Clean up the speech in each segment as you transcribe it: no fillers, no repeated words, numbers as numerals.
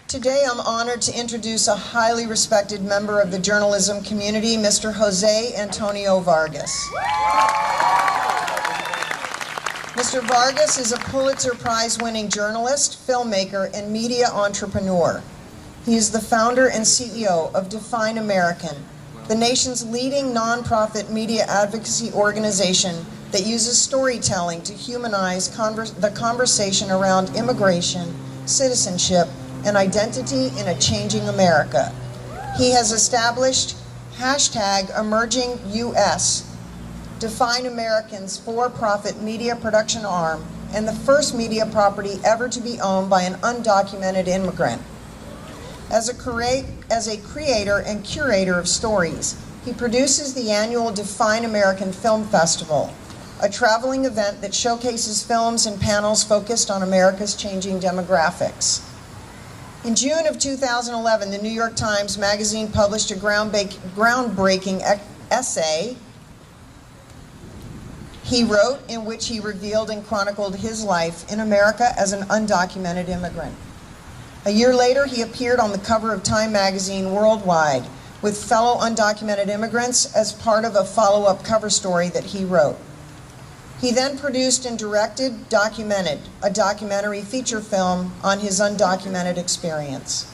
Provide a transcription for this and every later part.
Today I'm honored to introduce a highly respected member of the journalism community, Mr. Jose Antonio Vargas. Mr. Vargas is a Pulitzer Prize-winning journalist, filmmaker, and media entrepreneur. He is the founder and CEO of Define American, the nation's leading nonprofit media advocacy organization that uses storytelling to humanize the conversation around immigration, citizenship, and identity in a changing America. He has established #EmergingUS, Define American's for-profit media production arm, and the first media property ever to be owned by an undocumented immigrant. As a creator and curator of stories, he produces the annual Define American Film Festival, a traveling event that showcases films and panels focused on America's changing demographics. In June of 2011, the New York Times Magazine published a groundbreaking essay he wrote, in which he revealed and chronicled his life in America as an undocumented immigrant. A year later, he appeared on the cover of Time magazine worldwide with fellow undocumented immigrants as part of a follow-up cover story that he wrote. He then produced and directed Documented, a documentary feature film on his undocumented experience.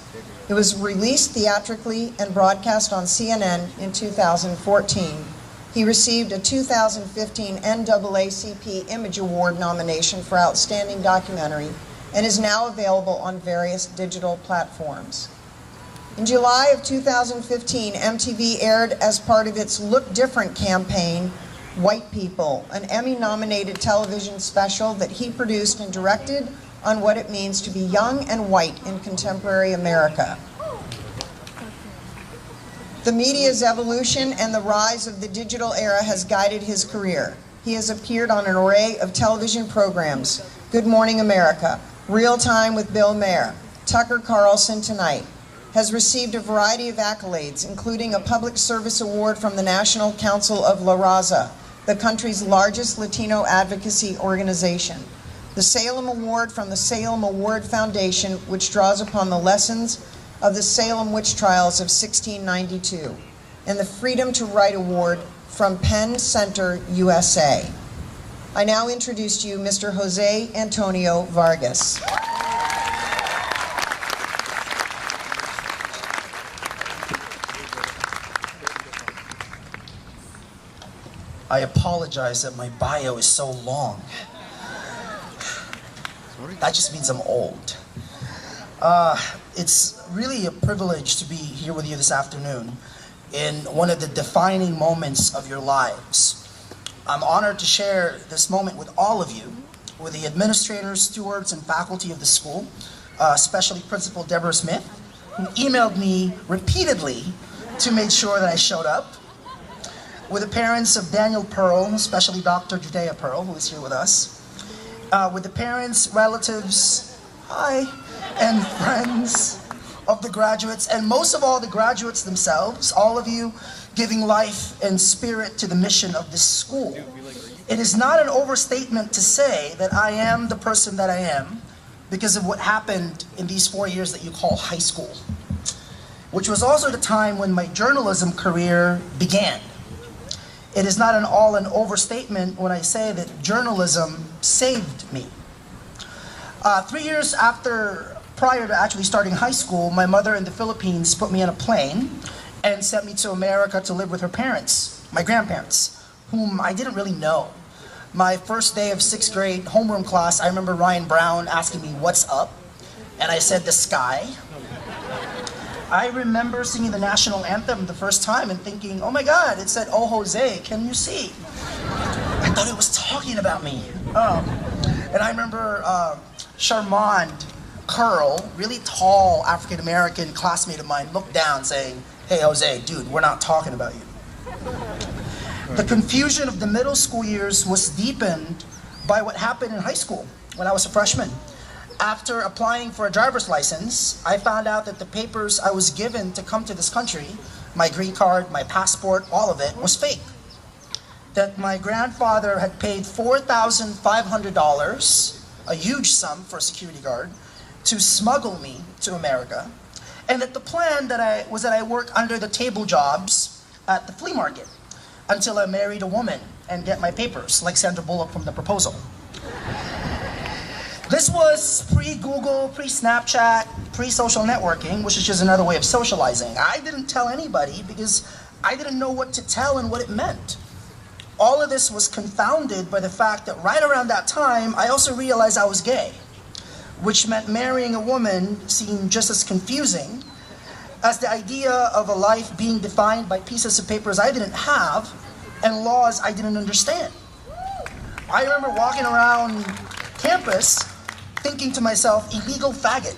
It was released theatrically and broadcast on CNN in 2014. He received a 2015 NAACP Image Award nomination for Outstanding Documentary and is now available on various digital platforms. In July of 2015, MTV aired as part of its Look Different campaign, White People, an Emmy-nominated television special that he produced and directed on what it means to be young and white in contemporary America. The media's evolution and the rise of the digital era has guided his career. He has appeared on an array of television programs: Good Morning America, Real Time with Bill Maher, Tucker Carlson Tonight, has received a variety of accolades, including a Public Service Award from the National Council of La Raza, the country's largest Latino advocacy organization, the Salem Award from the Salem Award Foundation, which draws upon the lessons of the Salem witch trials of 1692, and the Freedom to Write Award from Penn Center, USA. I now introduce to you Mr. Jose Antonio Vargas. I apologize that my bio is so long. That just means I'm old. It's really a privilege to be here with you this afternoon in one of the defining moments of your lives. I'm honored to share this moment with all of you, with the administrators, stewards, and faculty of the school, especially Principal Deborah Smith, who emailed me repeatedly to make sure that I showed up, with the parents of Daniel Pearl, especially Dr. Judea Pearl, who is here with us, with the parents, relatives, and friends of the graduates, and most of all the graduates themselves, all of you giving life and spirit to the mission of this school. It is not an overstatement to say that I am the person that I am because of what happened in these 4 years that you call high school, which was also the time when my journalism career began. It is not an overstatement when I say that journalism saved me. 3 years prior to actually starting high school, my mother in the Philippines put me on a plane and sent me to America to live with her parents, my grandparents, whom I didn't really know. My first day of 6th grade homeroom class, I remember Ryan Brown asking me, "What's up?" And I said, "The sky." I remember singing the national anthem the first time and thinking, oh my God, it said, "Oh Jose, can you see?" I thought it was talking about me. And I remember Charmand Curl, really tall African-American classmate of mine, looked down saying, "Hey Jose, dude, we're not talking about you." The confusion of the middle school years was deepened by what happened in high school when I was a freshman. After applying for a driver's license, I found out that the papers I was given to come to this country, my green card, my passport, all of it, was fake. That my grandfather had paid $4,500, a huge sum for a security guard, to smuggle me to America, and that the plan was that I work under the table jobs at the flea market until I married a woman and get my papers, like Sandra Bullock from The Proposal. This was pre-Google, pre-Snapchat, pre-social networking, which is just another way of socializing. I didn't tell anybody because I didn't know what to tell and what it meant. All of this was confounded by the fact that right around that time, I also realized I was gay, which meant marrying a woman seemed just as confusing as the idea of a life being defined by pieces of papers I didn't have and laws I didn't understand. I remember walking around campus thinking to myself, illegal faggot,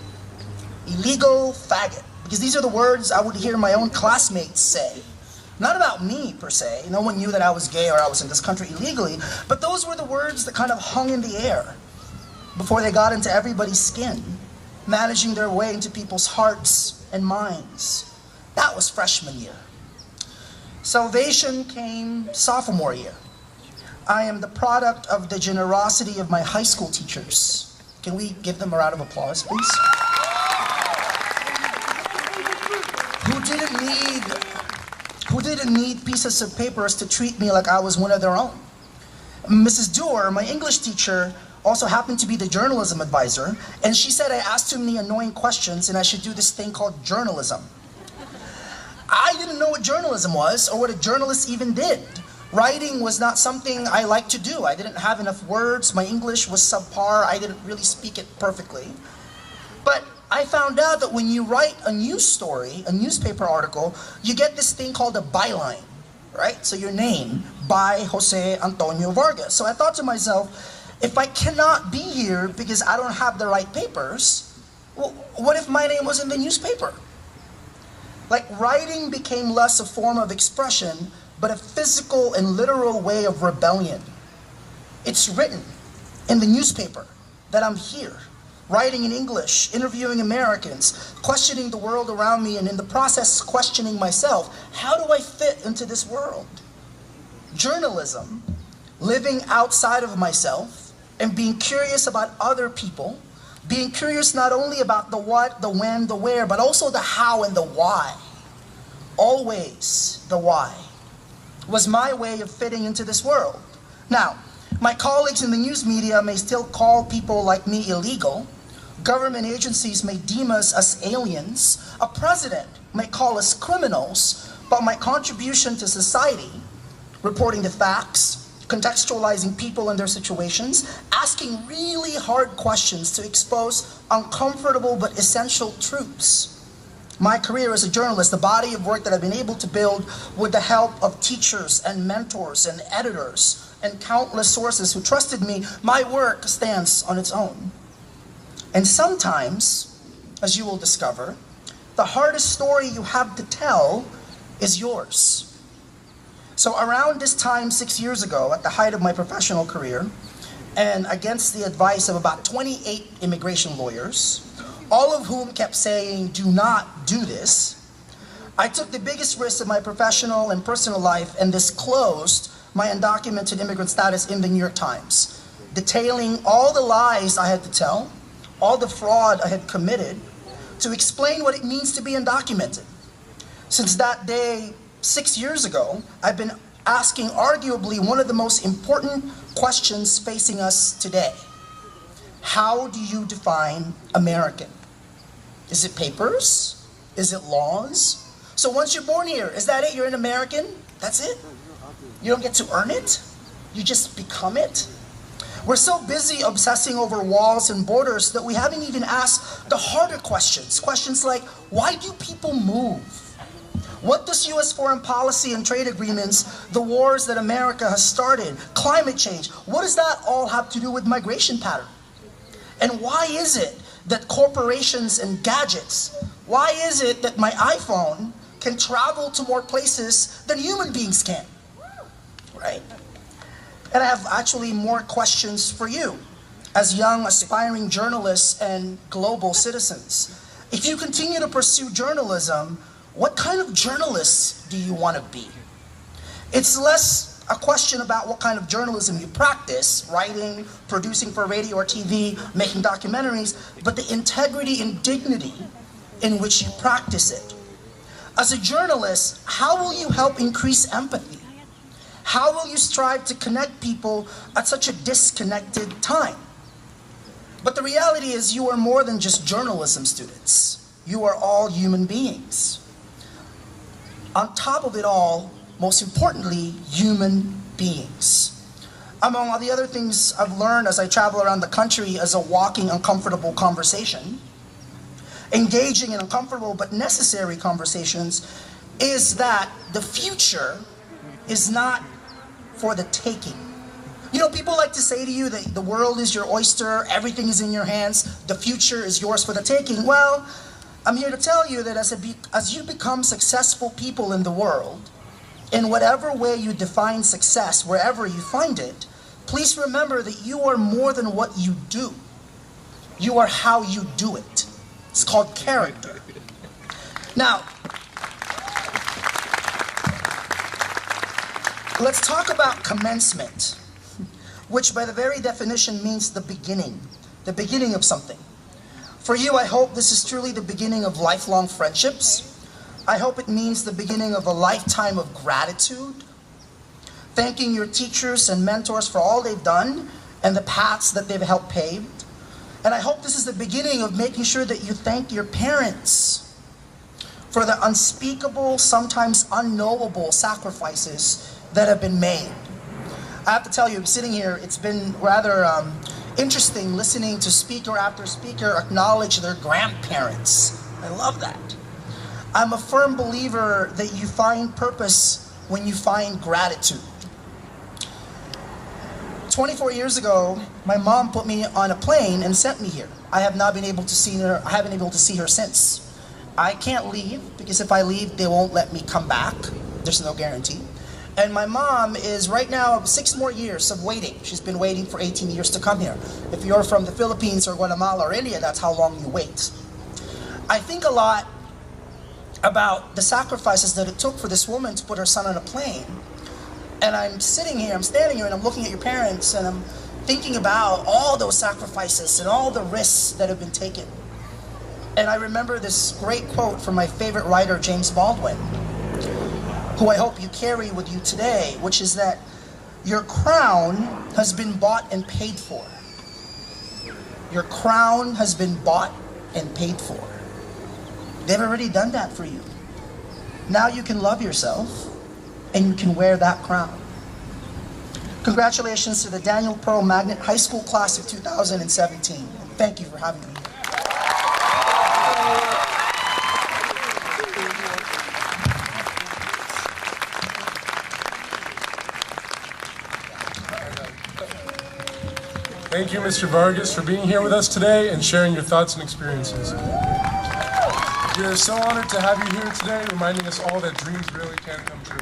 because these are the words I would hear my own classmates say. Not about me, per se. No one knew that I was gay or I was in this country illegally, but those were the words that kind of hung in the air before they got into everybody's skin, managing their way into people's hearts and minds. That was freshman year. Salvation came sophomore year. I am the product of the generosity of my high school teachers. Can we give them a round of applause, please? Who didn't need pieces of papers to treat me like I was one of their own. Mrs. Dewar, my English teacher, also happened to be the journalism advisor, and she said I asked too many annoying questions and I should do this thing called journalism. I didn't know what journalism was or what a journalist even did. Writing was not something I liked to do. I didn't have enough words. My English was subpar. I didn't really speak it perfectly. But I found out that when you write a news story, a newspaper article, you get this thing called a byline, right? So your name, by Jose Antonio Vargas. So I thought to myself, if I cannot be here because I don't have the right papers, well, what if my name was in the newspaper? Like, writing became less a form of expression, but a physical and literal way of rebellion. It's written in the newspaper that I'm here, writing in English, interviewing Americans, questioning the world around me, and in the process questioning myself. How do I fit into this world? Journalism, living outside of myself and being curious about other people, being curious not only about the what, the when, the where, but also the how and the why. Always the why was my way of fitting into this world. Now, my colleagues in the news media may still call people like me illegal. Government agencies may deem us as aliens. A president may call us criminals. But my contribution to society, reporting the facts, contextualizing people and their situations, asking really hard questions to expose uncomfortable but essential truths. My career as a journalist, the body of work that I've been able to build with the help of teachers and mentors and editors and countless sources who trusted me, my work stands on its own. And sometimes, as you will discover, the hardest story you have to tell is yours. So around this time 6 years ago, at the height of my professional career, and against the advice of about 28 immigration lawyers, all of whom kept saying, do not do this, I took the biggest risk of my professional and personal life and disclosed my undocumented immigrant status in the New York Times, detailing all the lies I had to tell, all the fraud I had committed, to explain what it means to be undocumented. Since that day 6 years ago, I've been asking arguably one of the most important questions facing us today. How do you define American? Is it papers? Is it laws? So once you're born here, is that it? You're an American? That's it? You don't get to earn it? You just become it? We're so busy obsessing over walls and borders that we haven't even asked the harder questions. Questions like, why do people move? What does U.S. foreign policy and trade agreements, the wars that America has started, climate change, what does that all have to do with migration pattern? And why is it that corporations and gadgets, why is it that my iPhone can travel to more places than human beings can? Right? And I have actually more questions for you as young, aspiring journalists and global citizens. If you continue to pursue journalism, what kind of journalist do you want to be? It's less a question about what kind of journalism you practice, writing, producing for radio or TV, making documentaries, but the integrity and dignity in which you practice it. As a journalist, how will you help increase empathy? How will you strive to connect people at such a disconnected time? But the reality is you are more than just journalism students. You are all human beings. On top of it all, most importantly, human beings. Among all the other things I've learned as I travel around the country as a walking uncomfortable conversation, engaging in uncomfortable but necessary conversations, is that the future is not for the taking. You know, people like to say to you that the world is your oyster, everything is in your hands, the future is yours for the taking. Well, I'm here to tell you that as you become successful people in the world, in whatever way you define success, wherever you find it, please remember that you are more than what you do. You are how you do it. It's called character. Now, let's talk about commencement, which by the very definition means the beginning of something. For you, I hope this is truly the beginning of lifelong friendships. I hope it means the beginning of a lifetime of gratitude, thanking your teachers and mentors for all they've done and the paths that they've helped pave. And I hope this is the beginning of making sure that you thank your parents for the unspeakable, sometimes unknowable sacrifices that have been made. I have to tell you, sitting here, it's been rather interesting listening to speaker after speaker acknowledge their grandparents. I love that. I'm a firm believer that you find purpose when you find gratitude. 24 years ago, my mom put me on a plane and sent me here. I have not been able to see her. I haven't been able to see her since. I can't leave because if I leave, they won't let me come back. There's no guarantee. And my mom is right now 6 more years of waiting. She's been waiting for 18 years to come here. If you're from the Philippines or Guatemala or India, that's how long you wait. I think a lot about the sacrifices that it took for this woman to put her son on a plane. And I'm standing here and I'm looking at your parents and I'm thinking about all those sacrifices and all the risks that have been taken. And I remember this great quote from my favorite writer, James Baldwin, who I hope you carry with you today, which is that your crown has been bought and paid for. Your crown has been bought and paid for. They've already done that for you. Now you can love yourself and you can wear that crown. Congratulations to the Daniel Pearl Magnet High School class of 2017. And thank you for having me. Thank you, Mr. Vargas, for being here with us today and sharing your thoughts and experiences. We are so honored to have you here today, reminding us all that dreams really can come true.